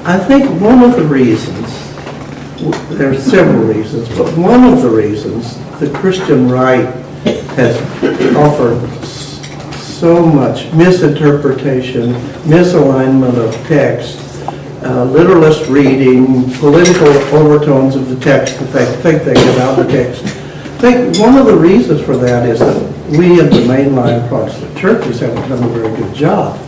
I think one of the reasons, there are several reasons, but one of the reasons the Christian right has offered so much misinterpretation, misalignment of text, literalist reading, political overtones of the text that they think they get out of the text. I think one of the reasons for that is that we in the mainline Protestant churches haven't done a very good job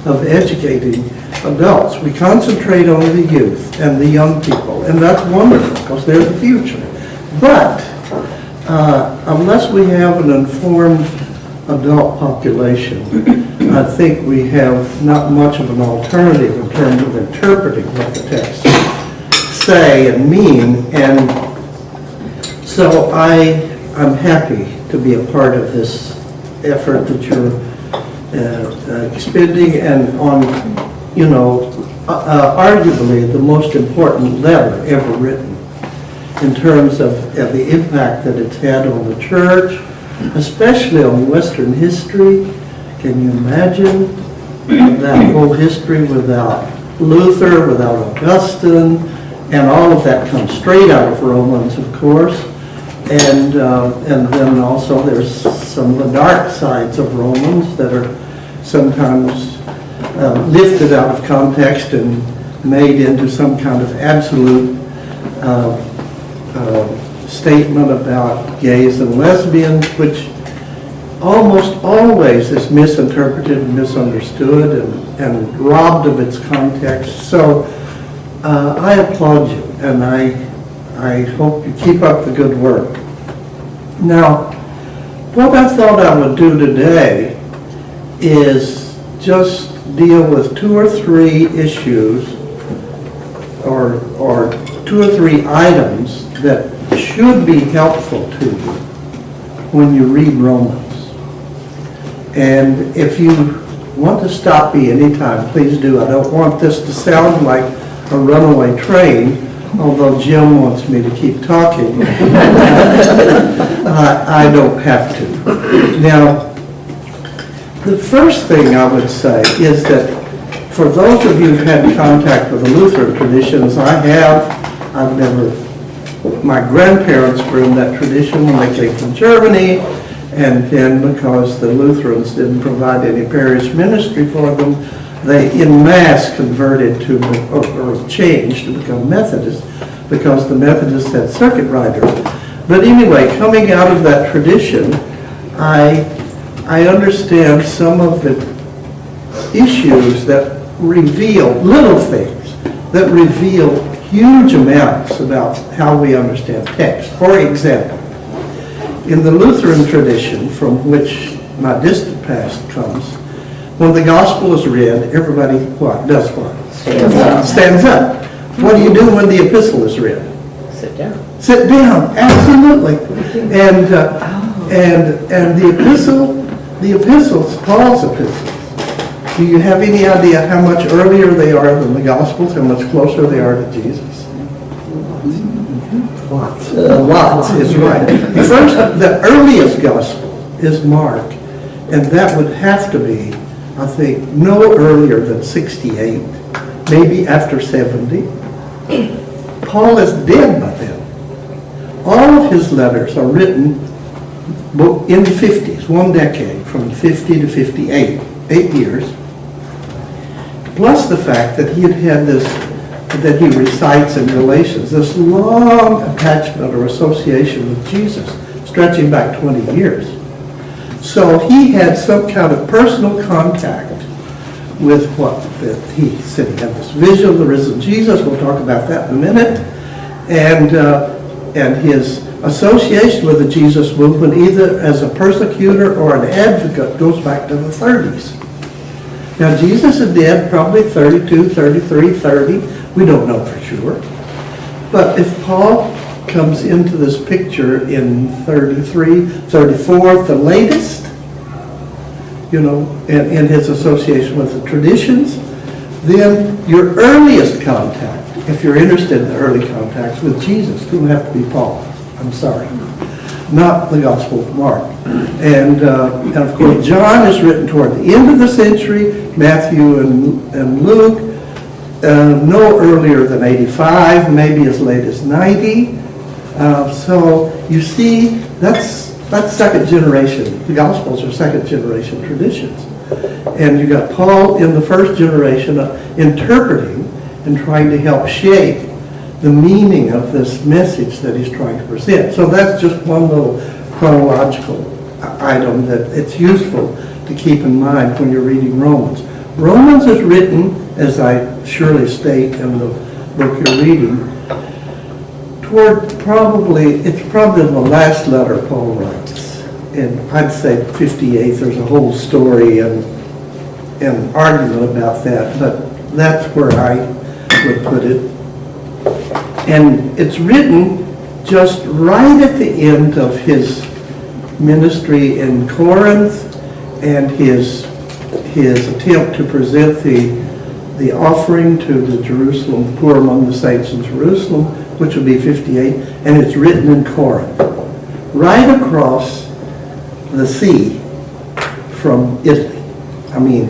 of educating adults. We concentrate on the youth and the young people, and that's wonderful because they're the future. But unless we have an informed adult population, I think we have not much of an alternative in terms of interpreting what the texts say and mean. And so I'm happy to be a part of this effort that you're expending, and on, arguably the most important letter ever written in terms of the impact that it's had on the church, especially on Western history. Can you imagine that whole history without Luther, without Augustine, and all of that comes straight out of Romans, of course. And then also there's some of the dark sides of Romans that are sometimes lifted out of context and made into some kind of absolute statement about gays and lesbians, which almost always is misinterpreted and misunderstood and robbed of its context. So I applaud you, and I hope you keep up the good work. Now, what I thought I would do today is just deal with two or three issues or two or three items that should be helpful to you when you read Romans. And if you want to stop me anytime, please do. I don't want this to sound like a runaway train, although Jim wants me to keep talking. I don't have to. Now, the first thing I would say is that for those of you who've had contact with the Lutheran traditions, my grandparents were in that tradition when they came from Germany, and then because the Lutherans didn't provide any parish ministry for them, they en masse converted to, or changed to become Methodists, because the Methodists had circuit riders. But anyway, coming out of that tradition, I understand some of the issues that reveal, little things, that reveal huge amounts about how we understand text. For example, in the Lutheran tradition, from which my distant past comes, when the gospel is read, everybody does what? Stands up. What do you do when the epistle is read? Sit down. Sit down, absolutely. And the epistles, Paul's epistles, do you have any idea how much earlier they are than the Gospels, how much closer they are to Jesus? Lots is right. The earliest Gospel is Mark, and that would have to be, I think, no earlier than 68, maybe after 70. Paul is dead by then. All of his letters are written in the 50s, one decade, from 50 to 58, 8 years, plus the fact that he had this, that he recites in Galatians, this long attachment or association with Jesus, stretching back 20 years. So he had some kind of personal contact with what he said. He had this vision of the risen Jesus. We'll talk about that in a minute. And his association with the Jesus movement, either as a persecutor or an advocate, goes back to the 30s. Now, Jesus is dead probably 32, 33, 30. We don't know for sure. But if Paul comes into this picture in 33, 34, the latest, in his association with the traditions, then your earliest contact, if you're interested in the early contacts with Jesus, it will have to be Paul. I'm sorry. Not the Gospel of Mark. And of course, John is written toward the end of the century, Matthew and Luke no earlier than 85, maybe as late as 90. So you see, that's second generation. The Gospels are second generation traditions. And you got Paul in the first generation interpreting and trying to help shape the meaning of this message that he's trying to present. So that's just one little chronological item that it's useful to keep in mind when you're reading Romans. Romans is written, as I surely state in the book you're reading, it's probably the last letter Paul writes. And I'd say 58, there's a whole story and argument about that, but that's where I would put it. And it's written just right at the end of his ministry in Corinth and his attempt to present the offering to the Jerusalem, poor among the saints in Jerusalem, which would be 58, and it's written in Corinth, right across the sea from Italy. I mean,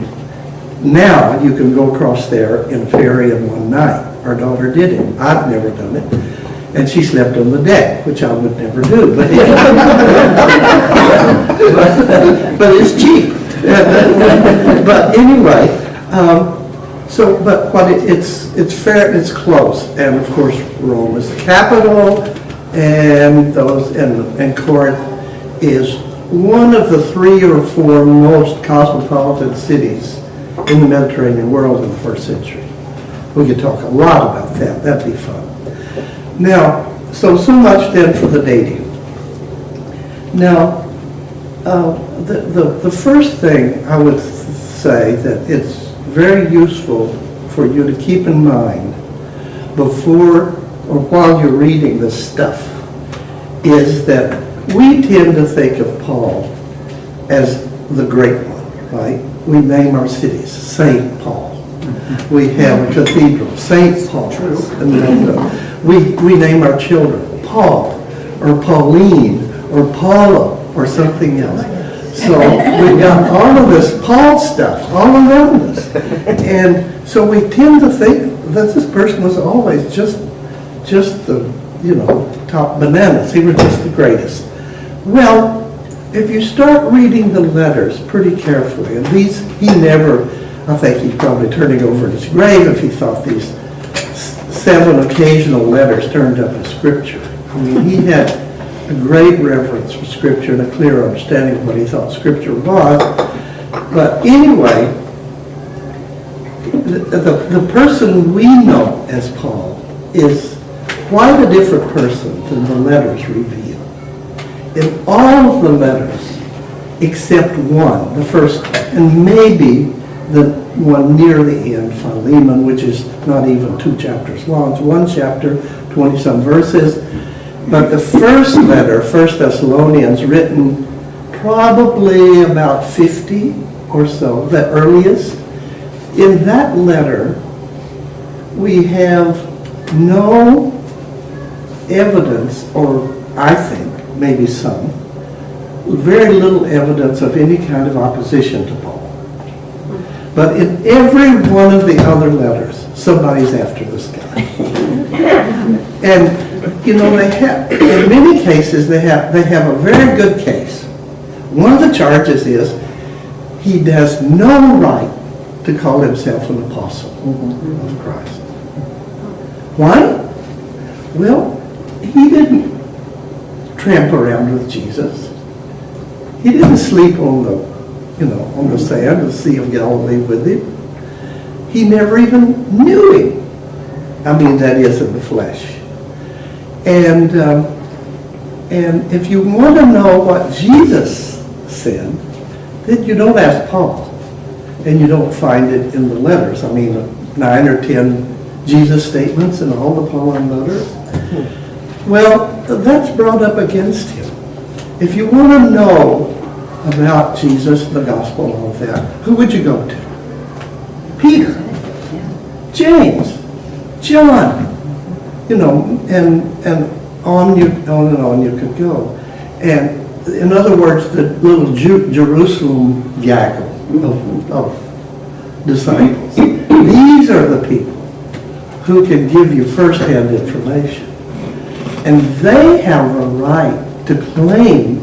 now you can go across there in a ferry in one night. Our daughter did it. I've never done it. And she slept on the deck, which I would never do. But it's cheap. But anyway, it's fair, it's close. And of course, Rome is the capital, and Corinth is one of the 3 or 4 most cosmopolitan cities in the Mediterranean world in the first century. We could talk a lot about that. That'd be fun. Now, so much then for the dating. Now, the first thing I would say that it's very useful for you to keep in mind before or while you're reading this stuff is that we tend to think of Paul as the great one, right? We name our cities St. Paul. We have a cathedral, St. Paul. And we name our children Paul or Pauline or Paula or something else. So we've got all of this Paul stuff all around us. And so we tend to think that this person was always just the top bananas. He was just the greatest. Well, if you start reading the letters pretty carefully, and I think he's probably turning over in his grave if he thought these 7 occasional letters turned up as Scripture. I mean, he had a great reverence for Scripture and a clear understanding of what he thought Scripture was. But anyway, the person we know as Paul is quite a different person than the letters reveal. In all of the letters, except one, the first, and maybe the one near the end, Philemon, which is not even 2 chapters long. It's 1 chapter, 20-some verses. But the first letter, 1 Thessalonians, written probably about 50 or so, the earliest. In that letter, we have no evidence, or I think, maybe some, very little evidence of any kind of opposition to Paul. But in every one of the other letters, somebody's after this guy. And, they have, in many cases, they have a very good case. One of the charges is he has no right to call himself an apostle of Christ. Why? Well, he didn't tramp around with Jesus. He didn't sleep on the sand, the Sea of Galilee with him. He never even knew him. I mean, that is in the flesh. And if you want to know what Jesus said, then you don't ask Paul. And you don't find it in the letters. I mean, 9 or 10 Jesus statements in all the Pauline letters. Well, that's brought up against him. If you want to know about Jesus, the gospel, and all of that, who would you go to? Peter, James, John, and on and on you could go. And in other words, the little Jerusalem gaggle of disciples. These are the people who can give you first-hand information. And they have a right to claim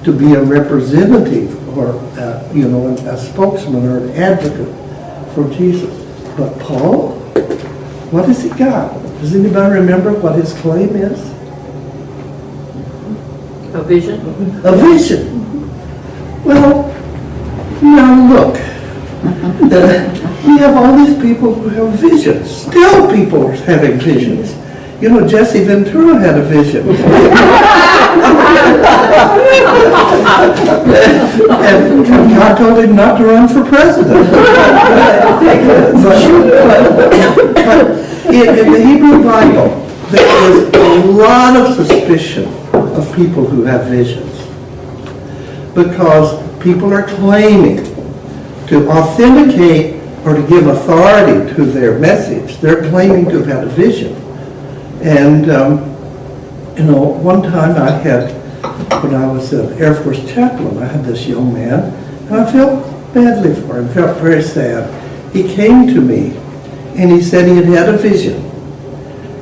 to be a representative or, a spokesman or an advocate for Jesus. But Paul, what has he got? Does anybody remember what his claim is? A vision? A vision. Well, now look. We have all these people who have visions. Still people are having visions. You know, Jesse Ventura had a vision. And God told him not to run for president. But in the Hebrew Bible, there is a lot of suspicion of people who have visions. Because people are claiming to authenticate or to give authority to their message. They're claiming to have had a vision. And, one time when I was an Air Force chaplain, I had this young man, and I felt badly for him, felt very sad. He came to me, and he said he had had a vision.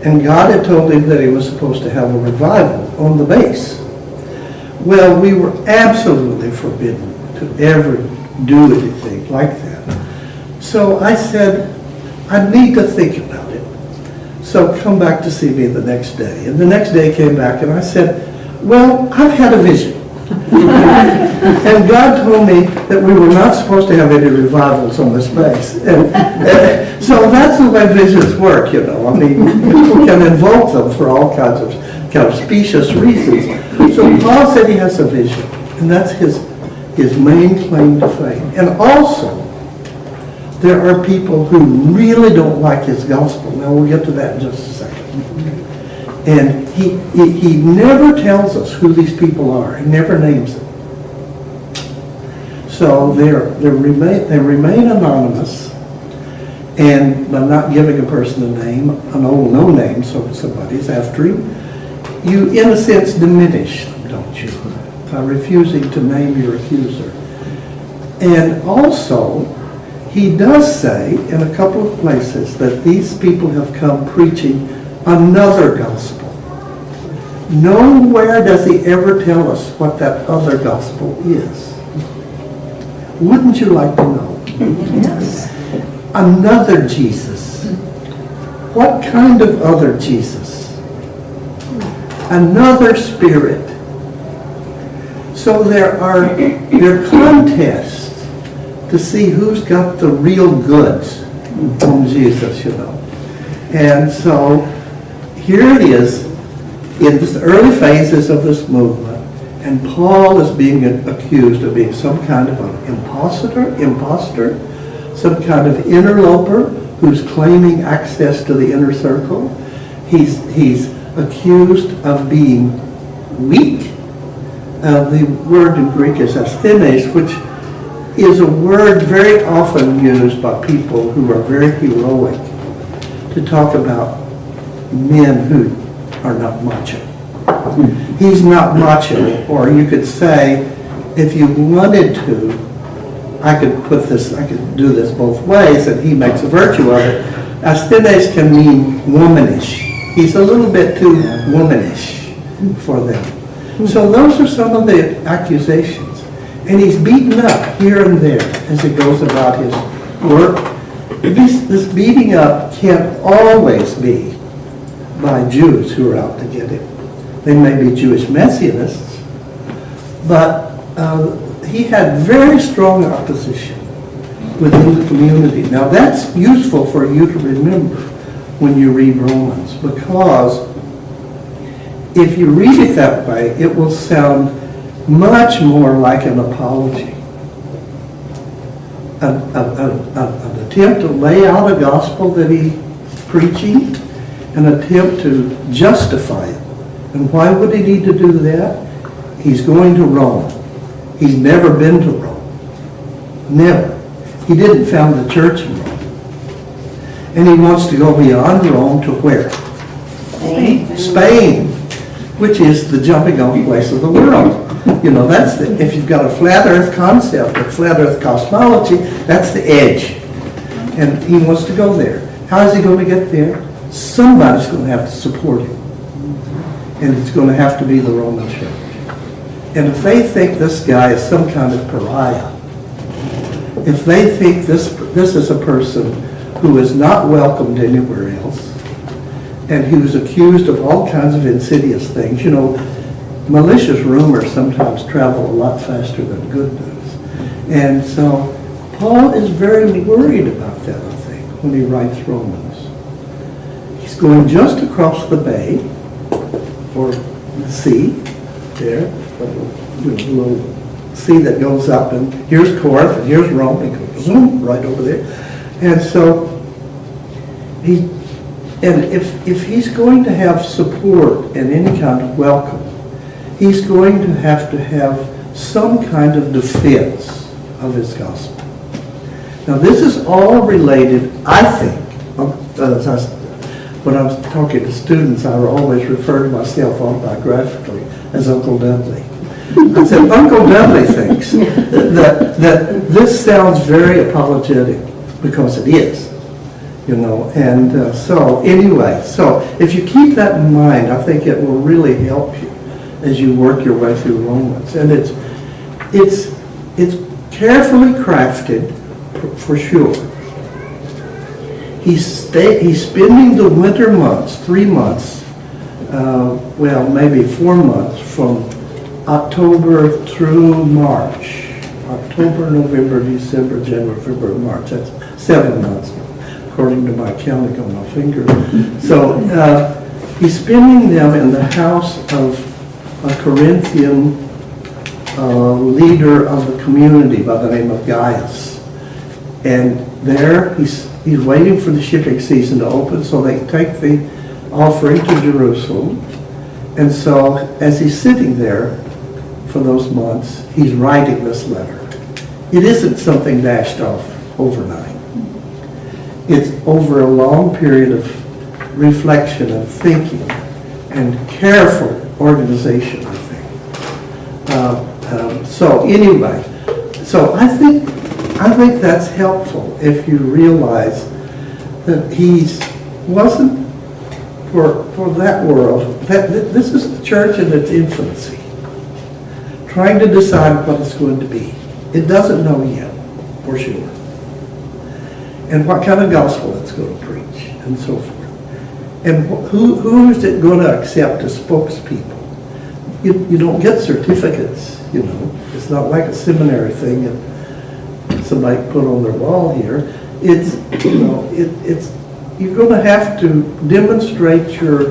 And God had told him that he was supposed to have a revival on the base. Well, we were absolutely forbidden to ever do anything like that. So I said, I need to think about it. So come back to see me the next day. And the next day came back and I said, well, I've had a vision. And God told me that we were not supposed to have any revivals on this base. And so that's the way visions work, I mean, people can invoke them for all kinds of specious reasons. So Paul said he has a vision, and that's his main claim to fame. And also, there are people who really don't like his gospel. Now we'll get to that in just a second. And he never tells us who these people are. He never names them. So they remain anonymous, and by not giving a person a name, an old no name, so somebody's after him, you in a sense diminish them, don't you? By refusing to name your accuser. And also, he does say in a couple of places that these people have come preaching another gospel. Nowhere does he ever tell us what that other gospel is. Wouldn't you like to know? Yes. Another Jesus. What kind of other Jesus? Another spirit. So there are contests to see who's got the real goods on Jesus, And so here it is in the early phases of this movement, and Paul is being accused of being some kind of an imposter, some kind of interloper who's claiming access to the inner circle. He's accused of being weak. The word in Greek is asthenes, which is a word very often used by people who are very heroic to talk about men who are not macho. He's not macho, or you could say, if you wanted to, I could do this both ways, and he makes a virtue of it. Asthenes can mean womanish. He's a little bit too womanish for them. So those are some of the accusations. And he's beaten up here and there as he goes about his work. This beating up can't always be by Jews who are out to get him. They may be Jewish messianists, but he had very strong opposition within the community. Now that's useful for you to remember when you read Romans, because if you read it that way, it will sound much more like an apology. An attempt to lay out a gospel that he's preaching, an attempt to justify it. And why would he need to do that? He's going to Rome. He's never been to Rome. Never. He didn't found the church in Rome. And he wants to go beyond Rome to where? Spain, which is the jumping off place of the world. That's if you've got a flat earth concept, a flat earth cosmology, that's the edge. And he wants to go there. How is he going to get there? somebody's going to have to support him. And it's going to have to be the Roman Church. And if they think this guy is some kind of pariah, if they think this is a person who is not welcomed anywhere else, and who's accused of all kinds of insidious things, you know, malicious rumors sometimes travel a lot faster than good news. And so Paul is very worried about that, I think, when he writes Romans. He's going just across the bay, or the sea, there, a little sea that goes up, and here's Corinth, and here's Rome, and goes zoom, right over there. And so, if he's going to have support and any kind of welcome, he's going to have some kind of defense of his gospel. Now, this is all related, I think, when I was talking to students, I would always refer to myself autobiographically as Uncle Dudley. I said, Uncle Dudley thinks that this sounds very apologetic, because it is, you know. And so anyway, so if you keep that in mind, I think it will really help you as you work your way through Romans. And it's carefully crafted, for sure. He's spending the winter months, 3 months, well, maybe 4 months, from October through March. October, November, December, January, February, March. That's 7 months, according to my counting on my finger. So he's spending them in the house of a Corinthian leader of the community by the name of Gaius. And there he's waiting for the shipping season to open so they can take the offering to Jerusalem. And so as he's sitting there for those months, he's writing this letter. It isn't something dashed off overnight. It's over a long period of reflection and thinking and careful organization, I think. So anyway, so I think that's helpful if you realize that he wasn't for that world. This is the church in its infancy, trying to decide what it's going to be. It doesn't know yet, for sure, and what kind of gospel it's going to preach, and so forth. And who is it going to accept as spokespeople? You don't get certificates, you know. It's not like a seminary thing that somebody put on their wall here. It's, you know, it's you're going to have to demonstrate your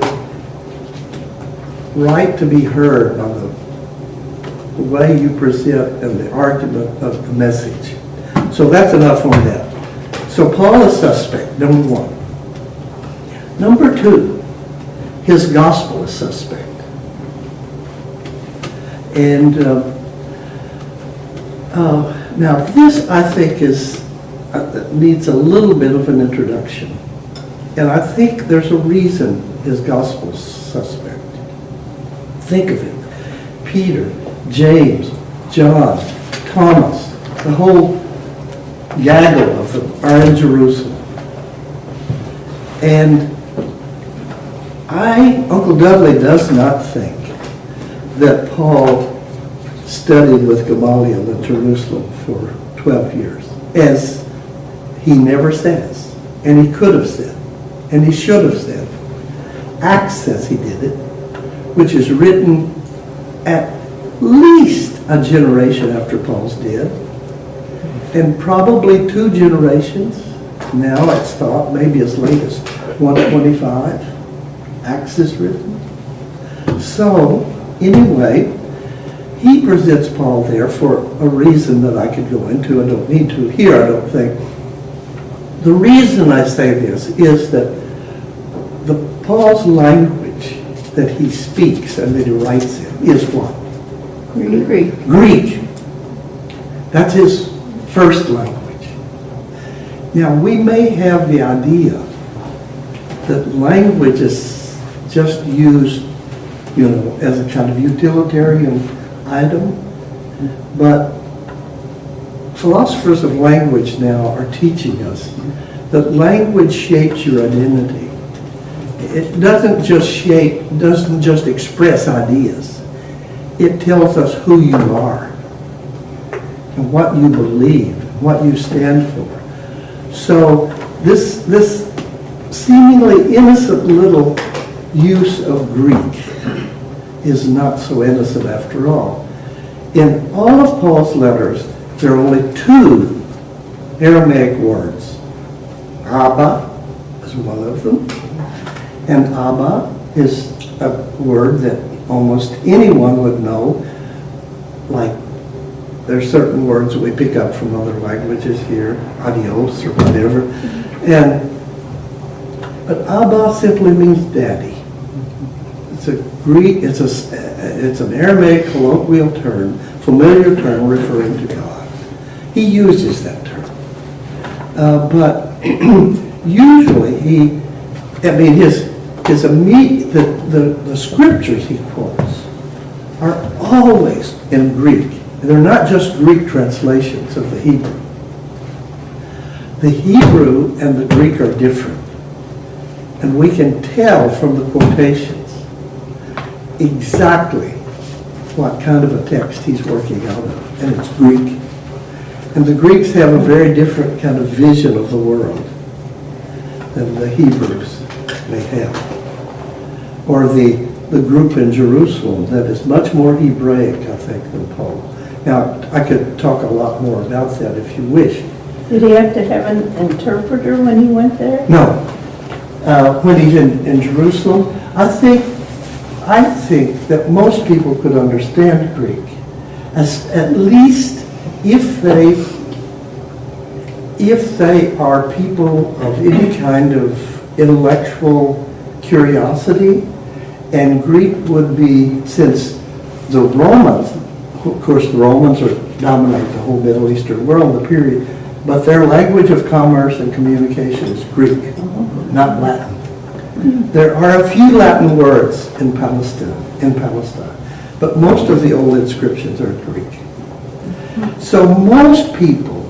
right to be heard by the way you present and the argument of the message. So that's enough on that. So Paul is suspect, number one. Number two, his gospel is suspect. And now this, I think, needs a little bit of an introduction. And I think there's a reason his gospel's suspect. Think of it. Peter, James, John, Thomas, the whole gaggle of them are in Jerusalem. And Uncle Dudley does not think that Paul studied with Gamaliel in Jerusalem for 12 years, as he never says, and he could have said, and he should have said. Acts says he did it, which is written at least a generation after Paul's dead, and probably 2 generations. Now it's thought maybe as late as 125. Acts is written. So, anyway, he presents Paul there for a reason that I could go into. I don't need to here, I don't think. The reason I say this is that Paul's language that he speaks and that he writes in is what? Greek. Greek. That's his first language. Now, we may have the idea that language is just used, you know, as a kind of utilitarian item, but philosophers of language now are teaching us that language shapes your identity. it doesn't just express ideas. It tells us who you are and what you believe, what you stand for. So this seemingly innocent little use of Greek is not so innocent after all. In all of Paul's letters, there are only two Aramaic words. Abba is one of them, and Abba is a word that almost anyone would know. Like, there are certain words that we pick up from other languages here, adios or whatever, but Abba simply means daddy. It's a Greek, it's an Aramaic colloquial term, familiar term referring to God. He uses that term. But usually the scriptures he quotes are always in Greek. They're not just Greek translations of the Hebrew. The Hebrew and the Greek are different. And we can tell from the quotations exactly what kind of a text he's working out of, and it's Greek. And the Greeks have a very different kind of vision of the world than the Hebrews may have. Or the group in Jerusalem that is much more Hebraic, I think, than Paul. Now, I could talk a lot more about that if you wish. Did he have to have an interpreter when he went there? No. When he's in Jerusalem, I think that most people could understand Greek, at least if they are people of any kind of intellectual curiosity, and Greek would be, since the Romans, of course the Romans dominate the whole Middle Eastern world, the period, but their language of commerce and communication is Greek, not Latin. There are a few Latin words in Palestine, but most of the old inscriptions are Greek. So most people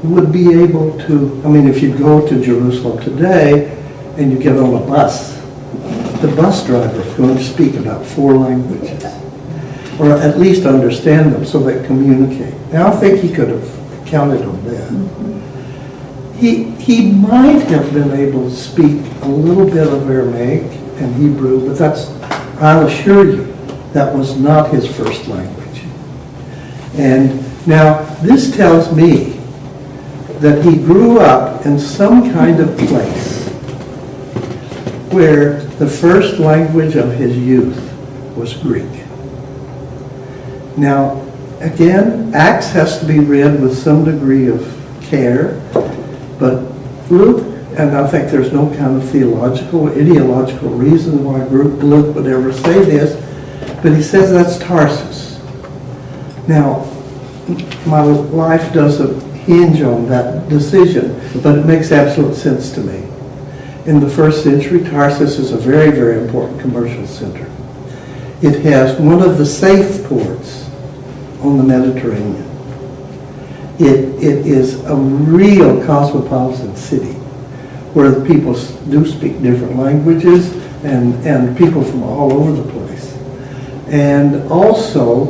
would be able to, if you go to Jerusalem today and you get on a bus, the bus driver is going to speak about 4 languages, or at least understand them so they communicate. Now I think he could have counted on that. He might have been able to speak a little bit of Aramaic and Hebrew, but I'll assure you, that was not his first language. And now this tells me that he grew up in some kind of place where the first language of his youth was Greek. Now, again, Acts has to be read with some degree of care, but Luke, and I think there's no kind of theological, ideological reason why Luke would ever say this, but he says that's Tarsus. Now, my life doesn't hinge on that decision, but it makes absolute sense to me. In the first century, Tarsus is a very, very important commercial center. It has one of the safe ports on the Mediterranean. It is a real cosmopolitan city where the people do speak different languages and people from all over the place. And also,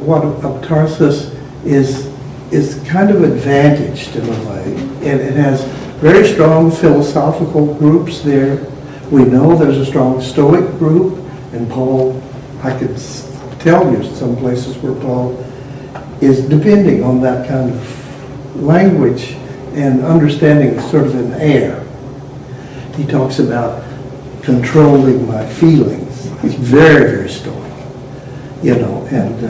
what of Tarsus is kind of advantaged in a way. And it has very strong philosophical groups there. We know there's a strong Stoic group, and Paul, I could tell you some places where Paul is depending on that kind of language and understanding sort of an air. He talks about controlling my feelings. He's very, very Stoic, and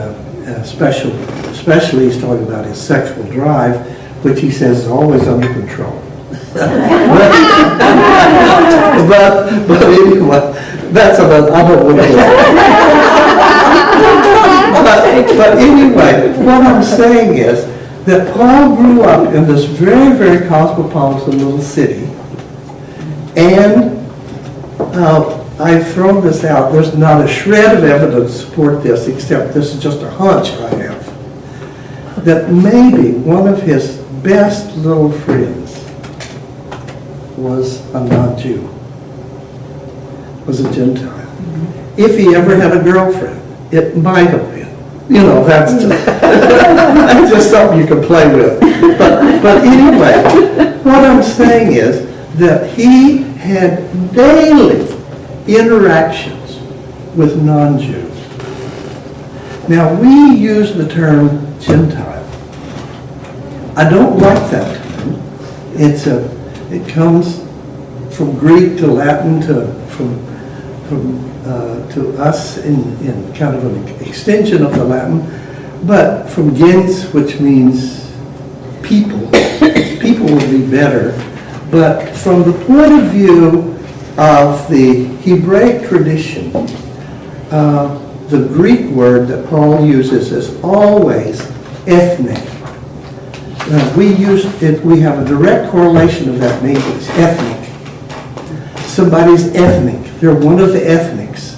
especially he's talking about his sexual drive, which he says is always under control. but anyway, that's about, I don't want to but anyway, what I'm saying is that Paul grew up in this very, very cosmopolitan little city, and I've thrown this out. There's not a shred of evidence to support this, except this is just a hunch I have, that maybe one of his best little friends was a non-Jew. was a Gentile. If he ever had a girlfriend, it might have been. That's just something you can play with. But anyway, what I'm saying is that he had daily interactions with non-Jews. Now, we use the term Gentile. I don't like that term. It comes from Greek to Latin to us in kind of an extension of the Latin, but from gens, which means people. People would be better. But from the point of view of the Hebraic tradition, the Greek word that Paul uses is always ethnic. We have a direct correlation of that in English, ethnic. Somebody's ethnic. They're one of the ethnics.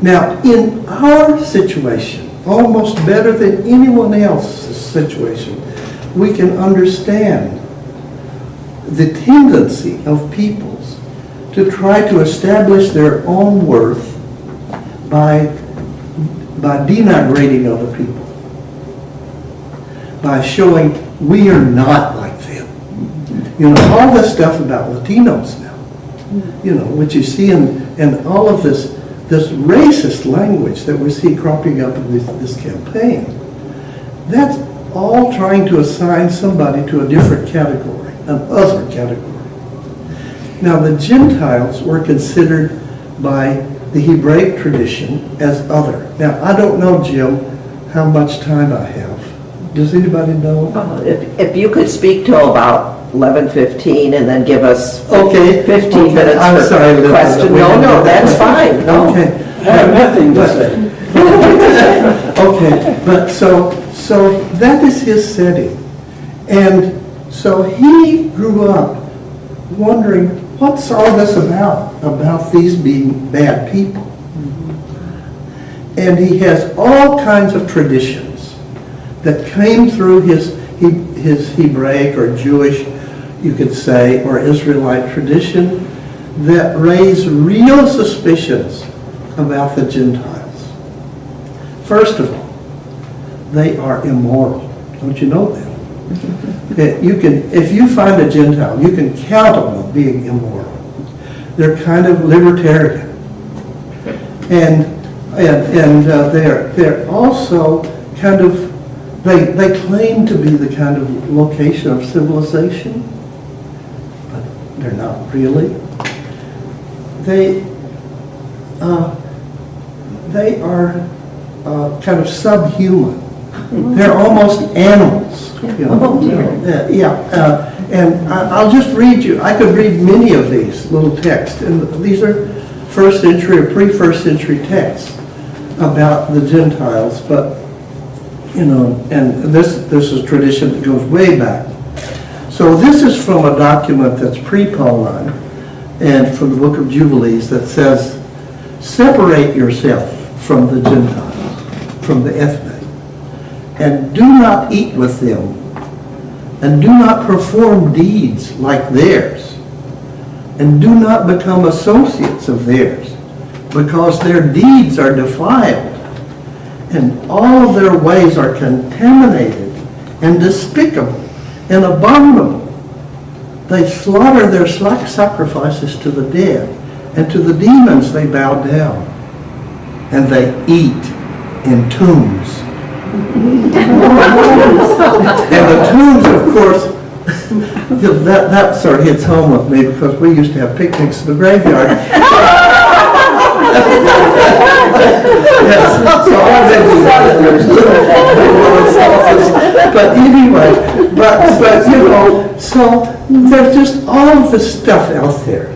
Now, in our situation, almost better than anyone else's situation, we can understand the tendency of peoples to try to establish their own worth by denigrating other people, by showing we are not like them. All this stuff about Latinos now, which you see in all of this racist language that we see cropping up in this campaign, that's all trying to assign somebody to a different category, an other category. Now, the Gentiles were considered by the Hebraic tradition as other. Now, I don't know, Jim, how much time I have. Does anybody know? If you could speak till about 11:15 and then give us 15 minutes I'm for sorry, Linda, question. that we didn't No, do that. that's fine. No. Okay. I have nothing to say. Okay, but so that is his setting. And so he grew up wondering, what's all this about these being bad people? And he has all kinds of traditions that came through his Hebraic or Jewish, you could say, or Israelite tradition that raise real suspicions about the Gentiles. First of all, they are immoral. Don't you know that? If you find a Gentile, you can count on them being immoral. They're kind of libertarian, and they're also kind of they claim to be the kind of location of civilization, but they're not really. They are kind of subhuman. They're almost animals. And I'll just read you. I could read many of these little texts, and these are first century or pre-first century texts about the Gentiles. But and this is a tradition that goes way back. So this is from a document that's pre-Pauline, and from the Book of Jubilees that says, "Separate yourself from the Gentiles, from the ethnic, and do not eat with them, and do not perform deeds like theirs, and do not become associates of theirs, because their deeds are defiled, and all of their ways are contaminated and despicable and abominable. They slaughter their sacrifices to the dead, and to the demons they bow down, and they eat in tombs." And the tombs, of course, that sort of hits home with me because we used to have picnics in the graveyard. Yes, so but anyway, so there's just all of this stuff out there.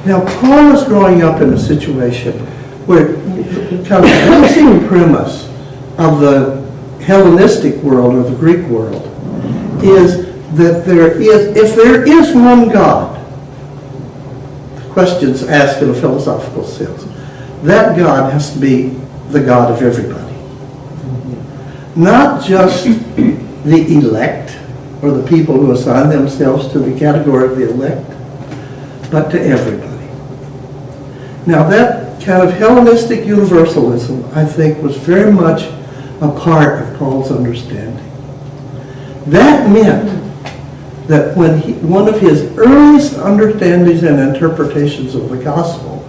Now, Paul is growing up in a situation where kind of the basic premise of the Hellenistic world or the Greek world is that if there is one God, the question's asked in a philosophical sense, that God has to be the God of everybody. Not just the elect or the people who assign themselves to the category of the elect, but to everybody. Now that kind of Hellenistic universalism, I think, was very much a part of Paul's understanding. That meant that when one of his earliest understandings and interpretations of the gospel,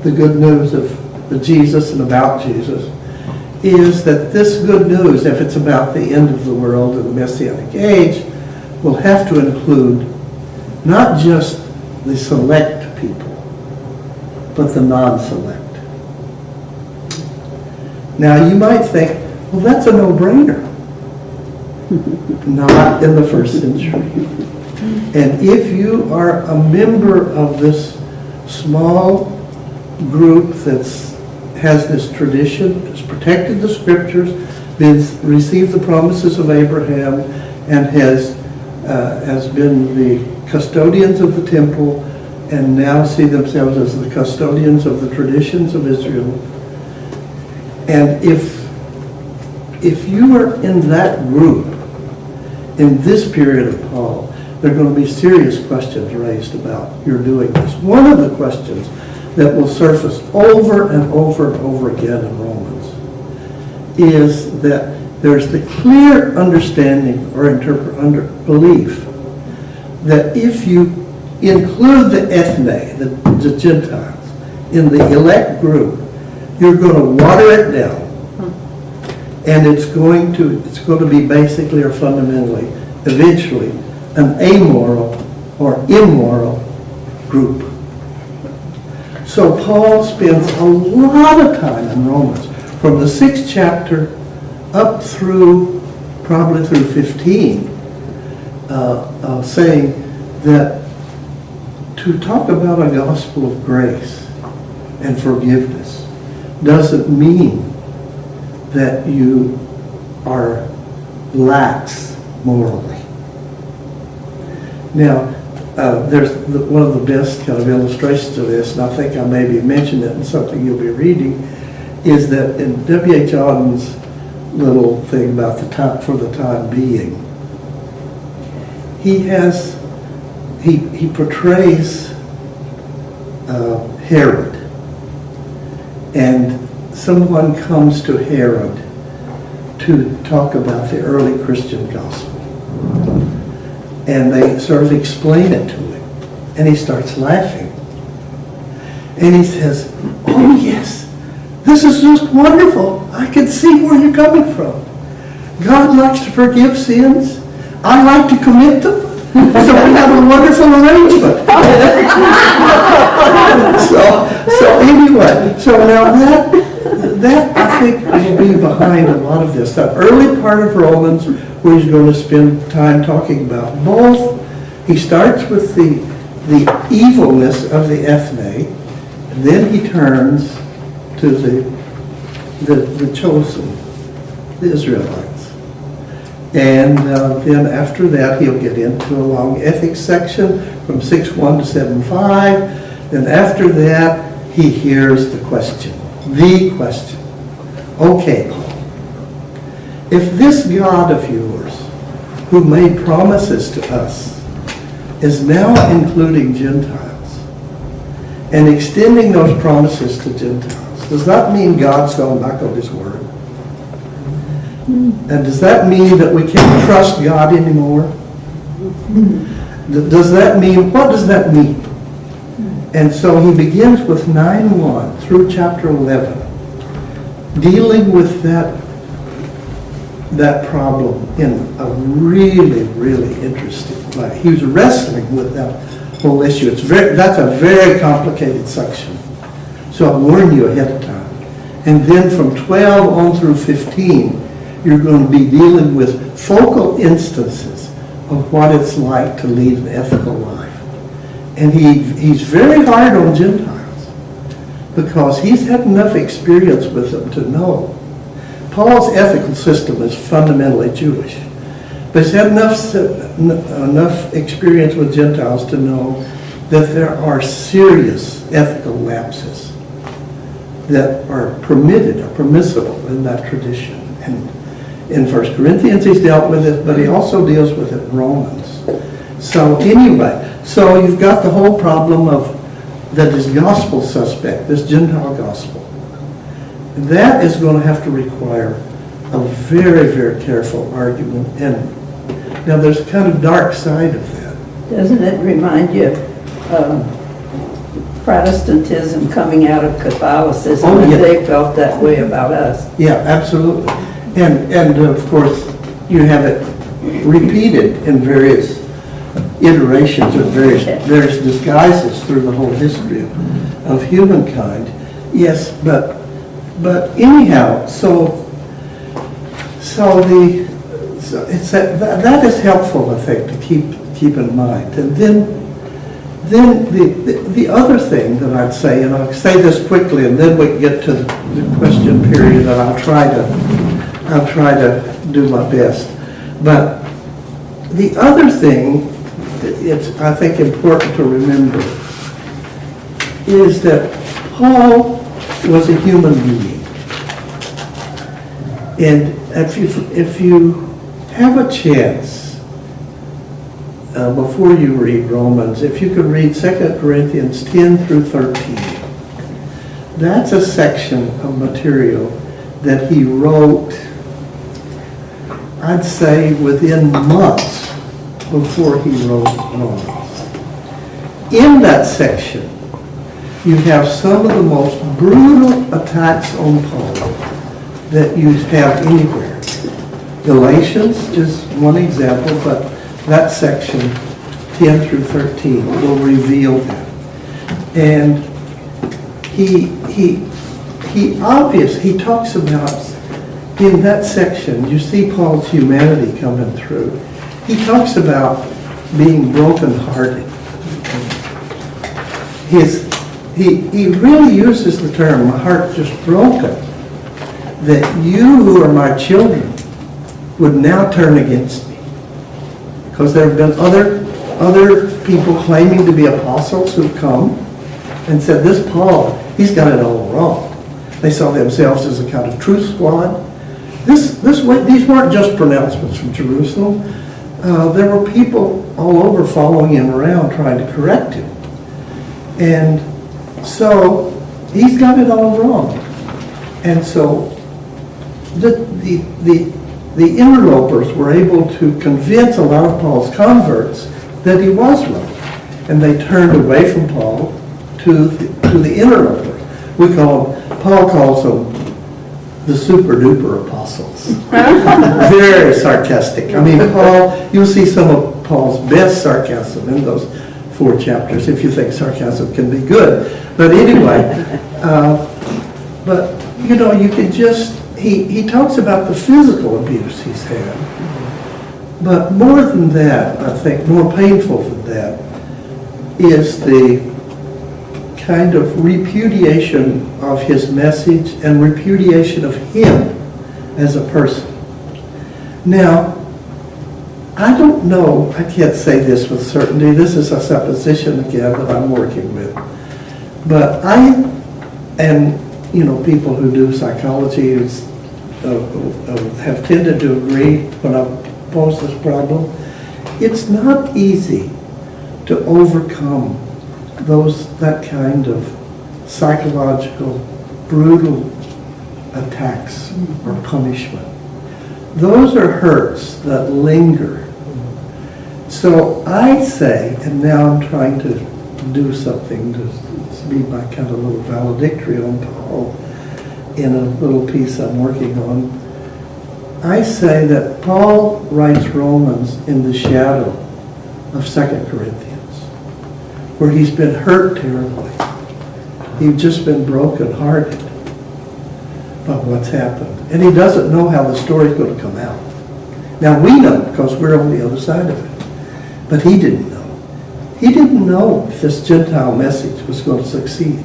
the good news of Jesus and about Jesus, is that this good news, if it's about the end of the world and the Messianic age, will have to include not just the select people, but the non-select. Now you might think, well, that's a no-brainer. Not in the first century. And if you are a member of this small group that has this tradition, has protected the scriptures, received the promises of Abraham, and has been the custodians of the temple, and now see themselves as the custodians of the traditions of Israel. And if you are in that group, in this period of Paul, there are going to be serious questions raised about your doing this. One of the questions that will surface over and over and over again in Romans is that there's the clear understanding or belief that if you include the ethne, the Gentiles, in the elect group, you're going to water it down. And it's going to be basically or fundamentally, eventually, an amoral or immoral group. So Paul spends a lot of time in Romans, from the 6th chapter up through, probably through 15, saying that to talk about a gospel of grace and forgiveness doesn't mean that you are lax morally. Now, there's one of the best kind of illustrations of this, and I think I maybe mentioned it in something you'll be reading, is that in W.H. Auden's little thing about the time, for the time being, he portrays Herod, and someone comes to Herod to talk about the early Christian gospel. And they sort of explain it to him. And he starts laughing. And he says, oh yes, this is just wonderful. I can see where you're coming from. God likes to forgive sins. I like to commit them. So we have a wonderful arrangement. so anyway, so now that I think will be behind a lot of this. That early part of Romans, where he's going to spend time talking about both. He starts with the evilness of the ethne, and then he turns to the chosen, the Israelites. And then after that, he'll get into a long ethics section from 6:1 to 7:5. Then after that, he hears the question. Okay, Paul, if this God of yours, who made promises to us, is now including Gentiles and extending those promises to Gentiles, does that mean God's gone back on his word? And does that mean that we can't trust God anymore? Does that mean, what does that mean? And so he begins with 9:1 through chapter 11, dealing with that problem in a really, really interesting way. He was wrestling with that whole issue. That's a very complicated section. So I'll warn you ahead of time. And then from 12 on through 15, you're going to be dealing with focal instances of what it's like to lead an ethical life. And he's very hard on Gentiles because he's had enough experience with them to know. Paul's ethical system is fundamentally Jewish, but he's had enough experience with Gentiles to know that there are serious ethical lapses that are permitted or permissible in that tradition. And in 1 Corinthians he's dealt with it, but he also deals with it in Romans. So anyway, so you've got the whole problem of that is gospel suspect, this Gentile gospel, that is going to have to require a very, very careful argument. And now there's a kind of dark side of that. Doesn't it remind you of Protestantism coming out of Catholicism? Oh, And yeah. they felt that way about us. Yeah, absolutely. And of course, you have it repeated in various iterations or various disguises through the whole history of humankind. Yes, but anyhow, so it's that is helpful, I think, to keep in mind. And then the other thing that I'd say, and I'll say this quickly, and then we can get to the question period, and I'll try to do my best. But the other thing it's, I think, important to remember is that Paul was a human being. And if you have a chance, before you read Romans, if you could read 2 Corinthians 10 through 13, that's a section of material that he wrote, I'd say, within months before he wrote Romans. In that section, you have some of the most brutal attacks on Paul that you have anywhere. Galatians, just one example, but that section, 10 through 13, will reveal that. And he talks about, in that section, you see Paul's humanity coming through. He talks about being brokenhearted. He really uses the term, my heart's just broken, that you who are my children would now turn against me. Because there have been other people claiming to be apostles who've come and said, this Paul, he's got it all wrong. They saw themselves as a kind of truth squad. These weren't just pronouncements from Jerusalem. There were people all over following him around trying to correct him. And so he's got it all wrong. And so the interlopers were able to convince a lot of Paul's converts that he was wrong. And they turned away from Paul to the interlopers. Paul calls them the super duper apostles. Very sarcastic. I mean, you'll see some of Paul's best sarcasm in those 4 chapters, if you think sarcasm can be good. But anyway, you can just, he talks about the physical abuse he's had. But more than that, I think, more painful than that, is the kind of repudiation of his message and repudiation of him as a person. Now, I don't know, I can't say this with certainty, this is a supposition again that I'm working with, but people who do psychology have tended to agree when I pose this problem, it's not easy to overcome that kind of psychological, brutal attacks or punishment. Those are hurts that linger. So I say, and now I'm trying to do something to be my kind of little valedictory on Paul in a little piece I'm working on. I say that Paul writes Romans in the shadow of 2 Corinthians, where he's been hurt terribly. He's just been brokenhearted by what's happened. And he doesn't know how the story's going to come out. Now we know because we're on the other side of it. But he didn't know. He didn't know if this Gentile message was going to succeed.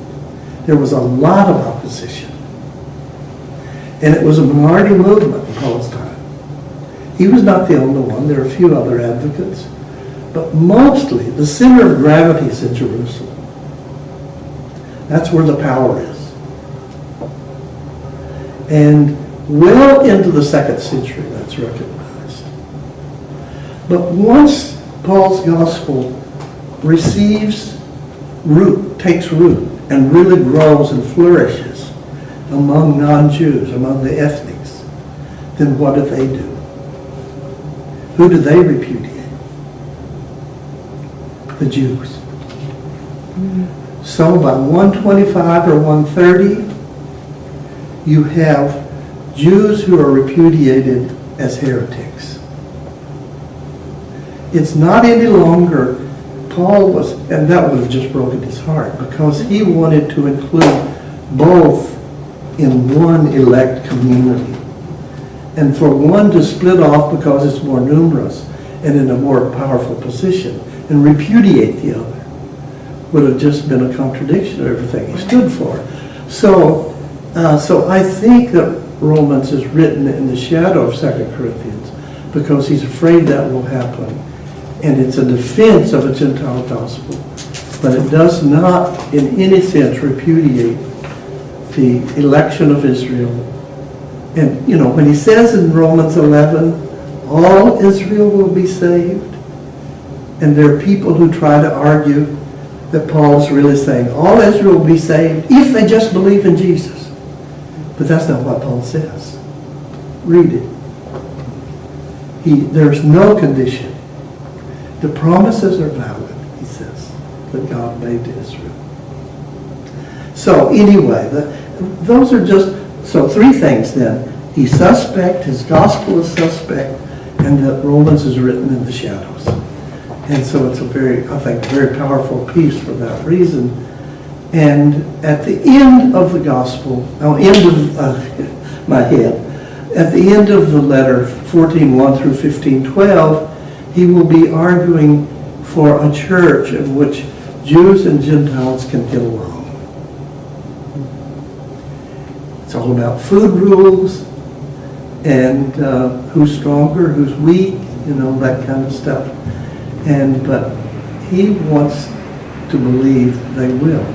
There was a lot of opposition. And it was a minority movement in Paul's time. He was not the only one. There are a few other advocates. But mostly, the center of gravity is in Jerusalem. That's where the power is. And well into the 2nd century, that's recognized. But once Paul's gospel receives root takes root and really grows and flourishes among non-Jews, among the ethnics, then what do? Who do they repudiate? The Jews. So by 125 or 130, you have Jews who are repudiated as heretics. It's not any longer, Paul was, and that would have just broken his heart, because he wanted to include both in one elect community. And for one to split off because it's more numerous and in a more powerful position and repudiate the other would have just been a contradiction of everything he stood for. So I think that Romans is written in the shadow of 2 Corinthians because he's afraid that will happen. And it's a defense of a Gentile gospel. But it does not in any sense repudiate the election of Israel. And, you know, when he says in Romans 11, all Israel will be saved, and there are people who try to argue that Paul's really saying all Israel will be saved if they just believe in Jesus. But that's not what Paul says. Read it. There's no condition. The promises are valid, he says, that God made to Israel. So anyway, those are just, so three things then. He's suspect, his gospel is suspect, and that Romans is written in the shadows. And so it's a very, I think, very powerful piece for that reason. And at the end of the gospel, end of my head, at the end of the letter, 14:1 through 15:12, he will be arguing for a church in which Jews and Gentiles can get along. It's all about food rules and who's stronger, who's weak, you know, that kind of stuff. But he wants to believe they will.